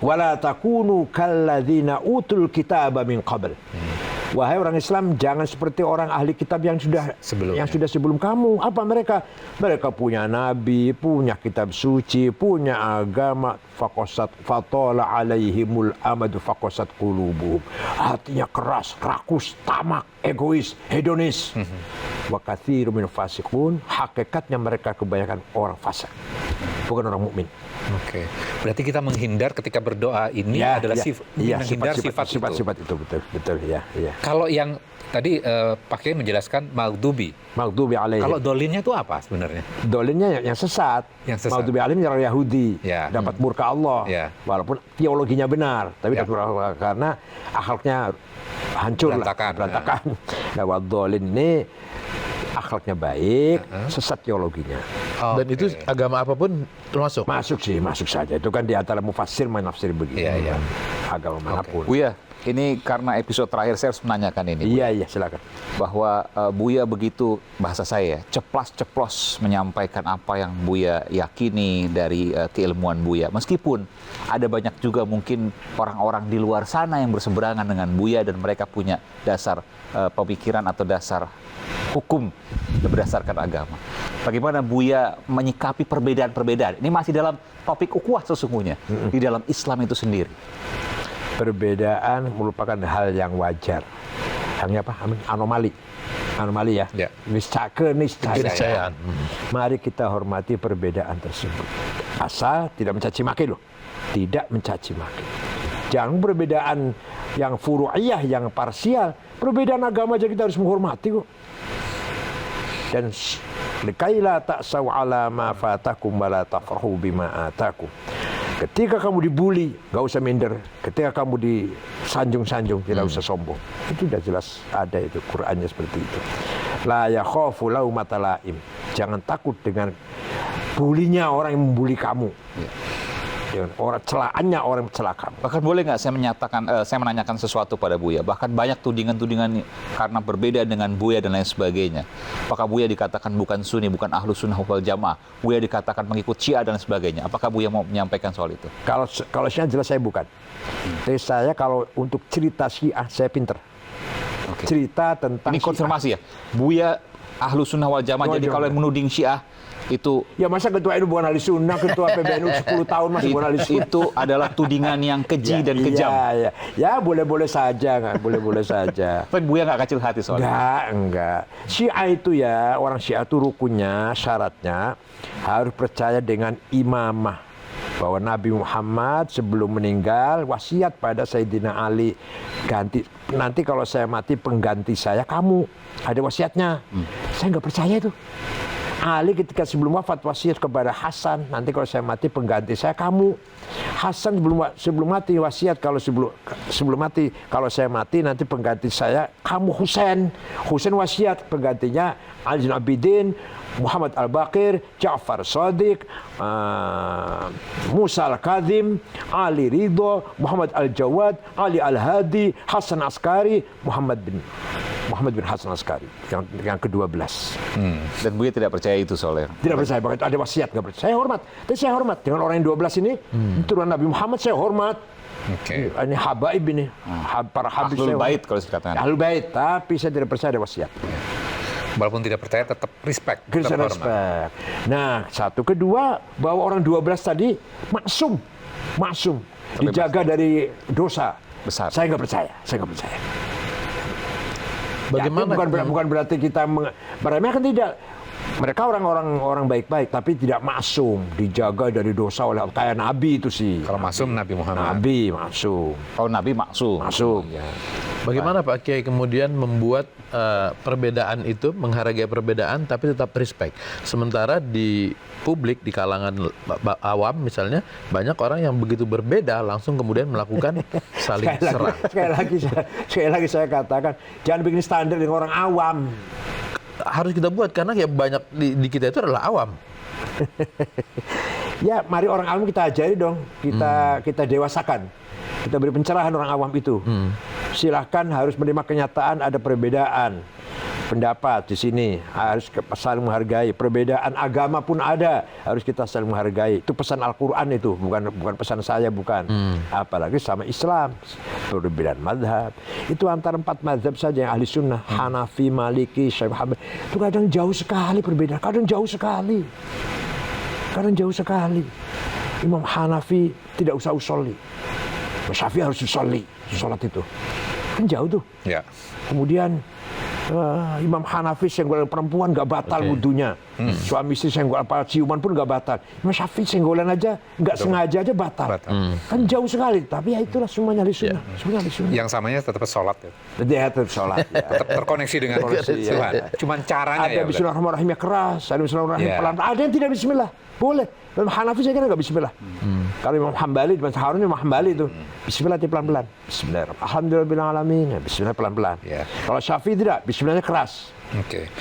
Wala takunu kalladzina utul kitaba min qabl. Wahai orang Islam, jangan seperti orang ahli kitab yang sudah sebelum kamu. Apa mereka? Mereka punya nabi, punya kitab suci, punya agama. Faqasat fatala alaihimul amadu faqasat qulubuhum. Hatinya keras, rakus, tamak, egois, hedonis. Wa katsirun min fasiqun. Hakikatnya mereka kebanyakan orang fasik, bukan orang mukmin. Oke. Berarti kita menghindar ketika berdoa ini adalah menghindar sifat-sifat itu. Betul ya. Kalau yang tadi Pak Kiai menjelaskan maghdubi alaihim. Kalau dolinnya itu apa sebenarnya? Dolinnya yang sesat. Maghdubi alaihim orang Yahudi. Dapat murka Allah. Walaupun teologinya benar, tapi karena akhlaknya hancur, berantakan. Nah, wadolin ini akhlaknya baik, sesat teologinya. Dan itu agama apapun termasuk? Masuk saja. Itu kan di antara mufassir menafsir begitu. Agama manapun. Buya, ini karena episode terakhir saya harus menanyakan ini. Iya, silakan. Bahwa Buya begitu, bahasa saya, ceplas-ceplos menyampaikan apa yang Buya yakini dari keilmuan Buya. Meskipun ada banyak juga mungkin orang-orang di luar sana yang berseberangan dengan Buya dan mereka punya dasar pemikiran atau dasar hukum berdasarkan agama. Bagaimana Buya menyikapi perbedaan-perbedaan? Ini masih dalam topik ukhuwah sesungguhnya, di dalam Islam itu sendiri. Perbedaan merupakan hal yang wajar. Hanya apa? Anomali ya. Keniscayaan. Mari kita hormati perbedaan tersebut. Asal tidak mencaci maki loh. Tidak mencaci maki. Jangan perbedaan yang furu'iyah, yang parsial. Perbedaan agama aja kita harus menghormati kok. Dan likaila ta'saw ala ma fatakum wa la tafrahu bima atakum. Ketika kamu dibully, gak usah minder. Ketika kamu disanjung-sanjung, tidak usah sombong. Itu sudah jelas ada itu, Qur'annya seperti itu. La yakhafu laumata laim. Jangan takut dengan bulinya orang yang membuli kamu. Orang celaannya orang yang mencela kamu. Bahkan boleh nggak saya menanyakan sesuatu pada Buya? Bahkan banyak tudingan-tudingan karena berbeda dengan Buya dan lain sebagainya. Apakah Buya dikatakan bukan Sunni, bukan Ahlu Sunnah wal Jamaah? Buya dikatakan mengikut Syiah dan sebagainya. Apakah Buya mau menyampaikan soal itu? Kalau Syiah jelas saya bukan. Tapi saya kalau untuk cerita Syiah saya pinter. Cerita tentang ini konfirmasi ya. Buya Ahlu Sunnah wal Jamaah. Jadi kalau yang menuding Syiah itu, ya masa ketua NU bukan ahli sunnah, ketua PBNU 10 tahun masih bukan ahli sunnah. Itu adalah tudingan yang keji dan kejam. Ya boleh-boleh saja, nggak boleh-boleh saja. Tapi Buya nggak kecil hati soalnya. Enggak. Syiah itu ya, orang Syiah itu rukunnya, syaratnya harus percaya dengan imamah. Bahwa Nabi Muhammad sebelum meninggal wasiat pada Sayyidina Ali, nanti kalau saya mati pengganti saya kamu. Ada wasiatnya. Saya nggak percaya itu. Ali ketika sebelum wafat wasiat kepada Hasan, nanti kalau saya mati pengganti saya kamu. Hasan sebelum mati wasiat sebelum mati kalau saya mati nanti pengganti saya kamu Husain. Husain wasiat penggantinya Ali bin Abidin, Muhammad Al-Baqir, Ja'far Shadiq, Musa Al-Kazim, Ali Ridho, Muhammad Al-Jawad, Ali Al-Hadi, Hasan Askari, Muhammad bin Hasan Askari yang ke-12. Dan Buya tidak percaya itu soalnya. Tidak percaya, bahkan ada wasiat nggak percaya. Saya hormat. Tapi saya hormat dengan orang yang 12 ini, turunan Nabi Muhammad saya hormat. Ini habaib ini, para habib Ahlul Bait kalau dikatakan. Ahlul Bait, tapi saya tidak percaya ada wasiat. Walaupun tidak percaya tetap respect. Nah, satu kedua bahwa orang 12 tadi maksum, dijaga dari dosa besar. Saya nggak percaya. Bagaimana? Bukan berarti kita meremehkan, tidak. Mereka orang baik-baik, tapi tidak maksum, dijaga dari dosa oleh kayak Nabi itu sih. Kalau maksum Nabi Muhammad. Nabi maksum. Kalau Nabi maksum. Ya. Bagaimana Pak Kiai kemudian membuat perbedaan itu, menghargai perbedaan tapi tetap respect. Sementara di publik, di kalangan awam misalnya, banyak orang yang begitu berbeda langsung kemudian melakukan saling serang. Sekali lagi saya katakan, jangan bikin standar dengan orang awam. Harus kita buat karena ya banyak di kita itu adalah awam. Ya, mari orang awam kita ajari dong, kita dewasakan. Kita beri pencerahan orang awam itu. Silahkan harus menerima kenyataan ada perbedaan. pendapat di sini, harus saling menghargai. Perbedaan agama pun ada, harus kita saling menghargai. Itu pesan Al-Quran itu, bukan pesan saya, bukan. Apalagi sama Islam, perbedaan mazhab. Itu antara 4 mazhab saja yang ahli sunnah, Hanafi, Maliki, Syafi'i. Itu kadang jauh sekali perbedaan, kadang jauh sekali. Imam Hanafi tidak usah usolli, Syafi'i harus usolli, sholat itu. Kan jauh tuh. Ya. Kemudian Imam Hanafi senggolan perempuan nggak batal wudunya. Suami istri senggolan ciuman pun nggak batal. Imam Syafi'i senggolan aja nggak sengaja aja batal. Kan jauh sekali. Tapi ya itulah semuanya ahli sunnah. Yang samanya tetap sholat ya. Dia tetap sholat. Ya. Tetap terkoneksi dengan Tuhan. Cuman caranya ada ya. Bismillahirrahmanirrahim keras, ada Bismillahirrahmanirrahim pelan. Ada yang tidak Bismillah. Boleh. Imam Hanafi saya kira nggak Bismillah. Kalau Imam Hambali, Imam Harun, Imam Hambali itu Bismillah pelan-pelan. Bismillahirrahmanirrahim. Alhamdulillahirrahmanirrahim. Bismillah pelan-pelan. Ya. Kalau Syafi'i tidak, Bismillahnya keras. Oke.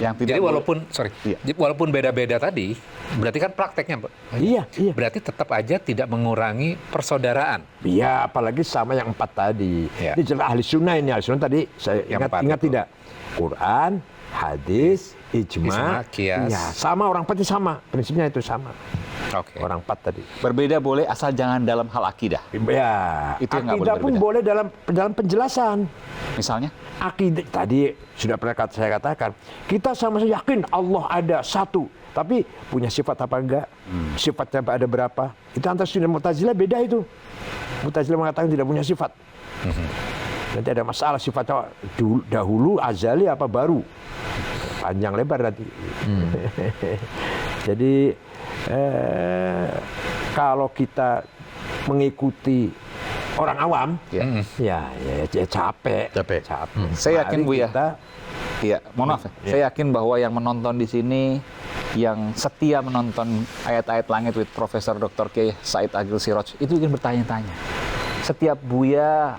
Yang tidak Jadi walaupun beda-beda tadi, berarti kan prakteknya, Pak. Iya. Berarti tetap aja tidak mengurangi persaudaraan. Iya, apalagi sama yang 4 tadi. Ya. Ini jelas ahli sunnah ini. Ahli sunnah tadi saya ingat tidak? Quran, hadis, ijma, qiyas. Ya, sama orang 4 sama. Prinsipnya itu sama. Oke. Orang 4 tadi. berbeda boleh asal jangan dalam hal akidah. Ya, Itu yang nggak akidah boleh pun berbeda. boleh dalam penjelasan. Misalnya? Akidah tadi sudah pernah saya katakan, kita sama-sama yakin Allah ada satu, tapi punya sifat apa enggak? Sifatnya ada berapa? Itu antara Sunnah Mu'tazilah beda itu. Mu'tazilah mengatakan tidak punya sifat. Nanti ada masalah sifatnya dahulu, azali apa baru. Panjang lebar nanti. Jadi kalau kita mengikuti orang awam, ya capek. Saya yakin Mari Buya. kita, Iya, mohon maaf. Saya yakin bahwa yang menonton di sini, yang setia menonton ayat-ayat langit with Profesor Dr. Kiai Said Agil Siraj, itu ingin bertanya-tanya. Setiap Buya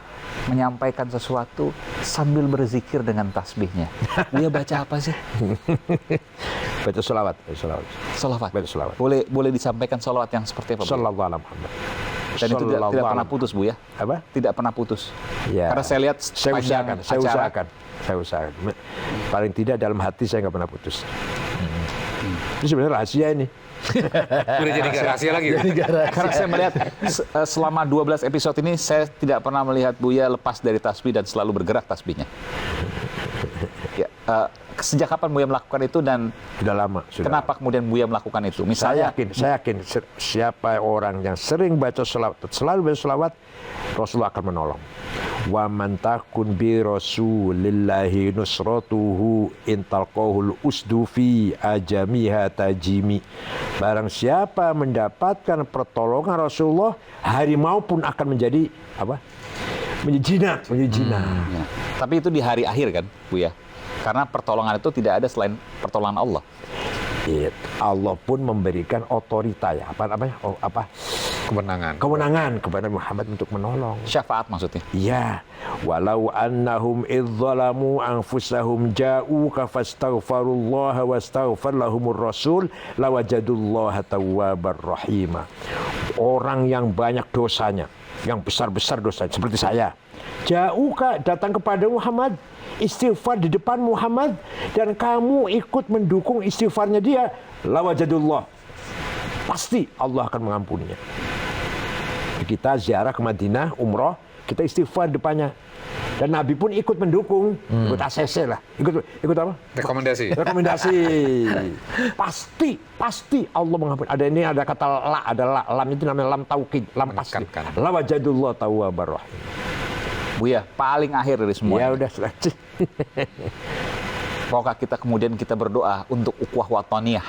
menyampaikan sesuatu sambil berzikir dengan tasbihnya. Buya baca apa sih? baca sholawat. Salawat. Baca sholawat. Boleh disampaikan salawat yang seperti apa, Buya? Sallallahu alaihi Muhammad. Dan itu tidak pernah putus, Buya? Apa? Tidak pernah putus. Ya. Karena saya lihat Saya usahakan. Paling tidak dalam hati saya nggak pernah putus. Itu sebenarnya rahasia ini. Udah jadi nggak rahasia lagi. Karena saya melihat selama 12 episode ini saya tidak pernah melihat Buya lepas dari tasbih dan selalu bergerak tasbihnya. Ya, sejak kapan Buya melakukan itu dan Sudah lama. kenapa kemudian Buya melakukan itu? Saya Misalnya, yakin siapa orang yang sering baca sholawat, selalu baca sholawat, Rasulullah akan menolong. Wa man takun bi rasulillahi nusratuhu intalqahul usdu fi ajamiha tajimi. Barang siapa mendapatkan pertolongan Rasulullah, harimau pun akan menjadi apa? Menjadi jinak. ya. Tapi itu di hari akhir kan, Buya? Karena pertolongan itu tidak ada selain pertolongan Allah. Allah pun memberikan otorita ya, kewenangan kepada Muhammad untuk menolong. Syafaat maksudnya. Ya, walau annahum idzalamu anfusahum ja'uka fastaghfirullaha wastaghfar lahumur rasul lawajadullaha tawwabar rahima. Orang yang banyak dosanya, yang besar-besar dosanya seperti saya, ja'uka datang kepada Muhammad, istighfar di depan Muhammad, dan kamu ikut mendukung istighfarnya dia, lawajadullah, pasti Allah akan mengampuninya. Kita ziarah ke Madinah, umroh, kita istighfar depannya. Dan Nabi pun ikut mendukung, ikut ACC lah. Ikut apa? Rekomendasi. Pasti Allah mengampuni. Ada kata la, lam itu namanya lam taukid, lam pasti. La wajadullah tawwabar rahim. Buya, paling akhir dari semua. Ya udah sudah. Apakah kita berdoa untuk ukhuwah wataniyah,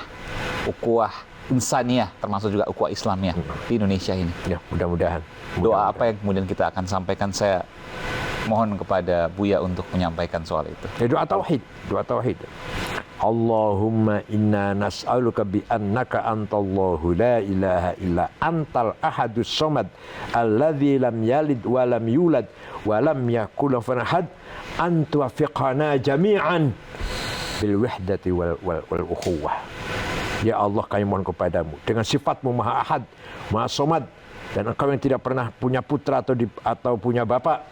ukhuwah insaniyah, termasuk juga ukhuwah islamiyah di Indonesia ini? Ya, mudah-mudahan. Doa apa yang kemudian kita akan sampaikan? Saya mohon kepada Buya untuk menyampaikan soal itu. Ya, doa tauhid. Allahumma inna nas'aluka bi annaka antallahu la ilaha illa antal ahadus samad alladzi lam yalid wa lam yulad wa lam yakul lahu kufuwan ahad an tuwaffiqana jami'an bil wahdati wal ukhuwah. Ya Allah, kami mohon kepadamu dengan sifatmu Maha Ahad, Maha Samad, dan Engkau yang tidak pernah punya putra atau punya bapak,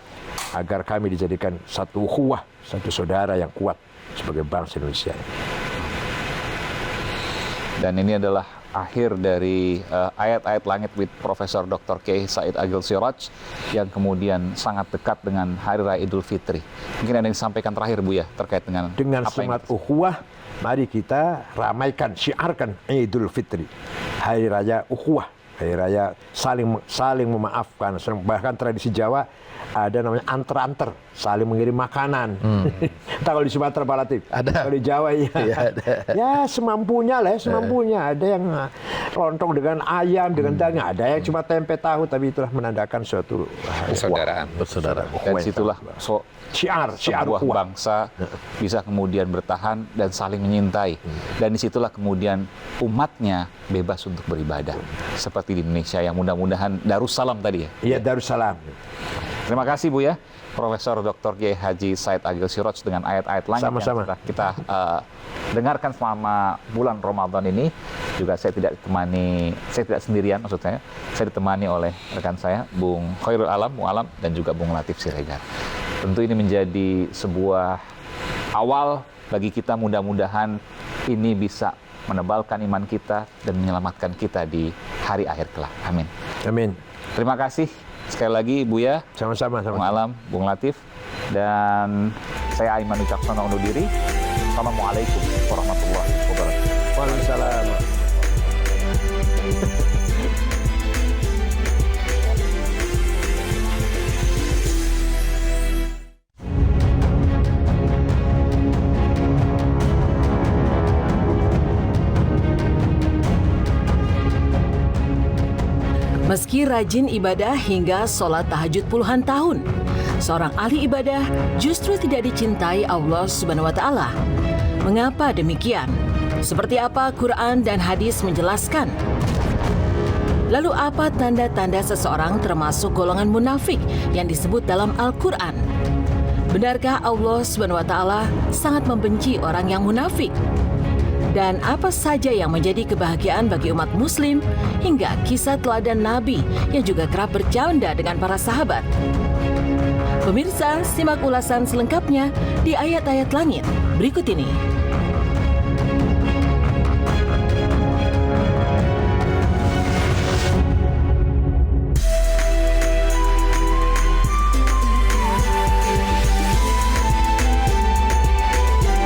agar kami dijadikan satu ukhuwah, satu saudara yang kuat sebagai bangsa Indonesia. Dan ini adalah akhir dari ayat-ayat langit with Profesor Dr. Kiai Said Agil Siraj yang kemudian sangat dekat dengan Hari Raya Idul Fitri. Mungkin ada yang disampaikan terakhir Bu ya terkait dengan semangat ukhuwah, mari kita ramaikan, syiarkan Idul Fitri, Hari Raya Ukhuwah, Hari Raya saling memaafkan. Bahkan tradisi Jawa ada namanya anter-anter, saling mengirim makanan. Entah kalau di Sumatera Barat ada, kalau di Jawa ya semampunya lah, semampunya. Ada yang lontong dengan ayam, dengan daging, ada yang cuma tempe tahu, tapi itulah menandakan suatu persaudaraan. Dan situlah syiar sebuah bangsa bisa kemudian bertahan dan saling menyintai. Dan disitulah kemudian umatnya bebas untuk beribadah. Seperti di Indonesia yang mudah-mudahan Darussalam tadi ya. Iya, Darussalam. Terima kasih Bu ya, Profesor Dr. Kiai Haji Said Agil Siraj dengan ayat-ayat langit yang kita dengarkan selama bulan Ramadan ini. Juga saya tidak sendirian maksudnya. Saya ditemani oleh rekan saya, Bung Khairul Alam, Bung Alam, dan juga Bung Latif Siregar. Tentu ini menjadi sebuah awal bagi kita, mudah-mudahan ini bisa menebalkan iman kita dan menyelamatkan kita di hari akhir kelak. Amin. Amin. Terima kasih sekali lagi Buya. Sama-sama. Bung Alam, Bung Latif, dan saya Aiman Wicaksono undur diri. Assalamualaikum warahmatullahi wabarakatuh. Waalaikumsalam. Meski rajin ibadah hingga sholat tahajud puluhan tahun, seorang ahli ibadah justru tidak dicintai Allah Subhanahu wa Ta'ala. Mengapa demikian? Seperti apa Quran dan hadis menjelaskan? Lalu apa tanda-tanda seseorang termasuk golongan munafik yang disebut dalam Al-Quran? Benarkah Allah Subhanahu wa Ta'ala sangat membenci orang yang munafik? Dan apa saja yang menjadi kebahagiaan bagi umat muslim hingga kisah teladan Nabi yang juga kerap bercanda dengan para sahabat? Pemirsa, simak ulasan selengkapnya di ayat-ayat langit berikut ini.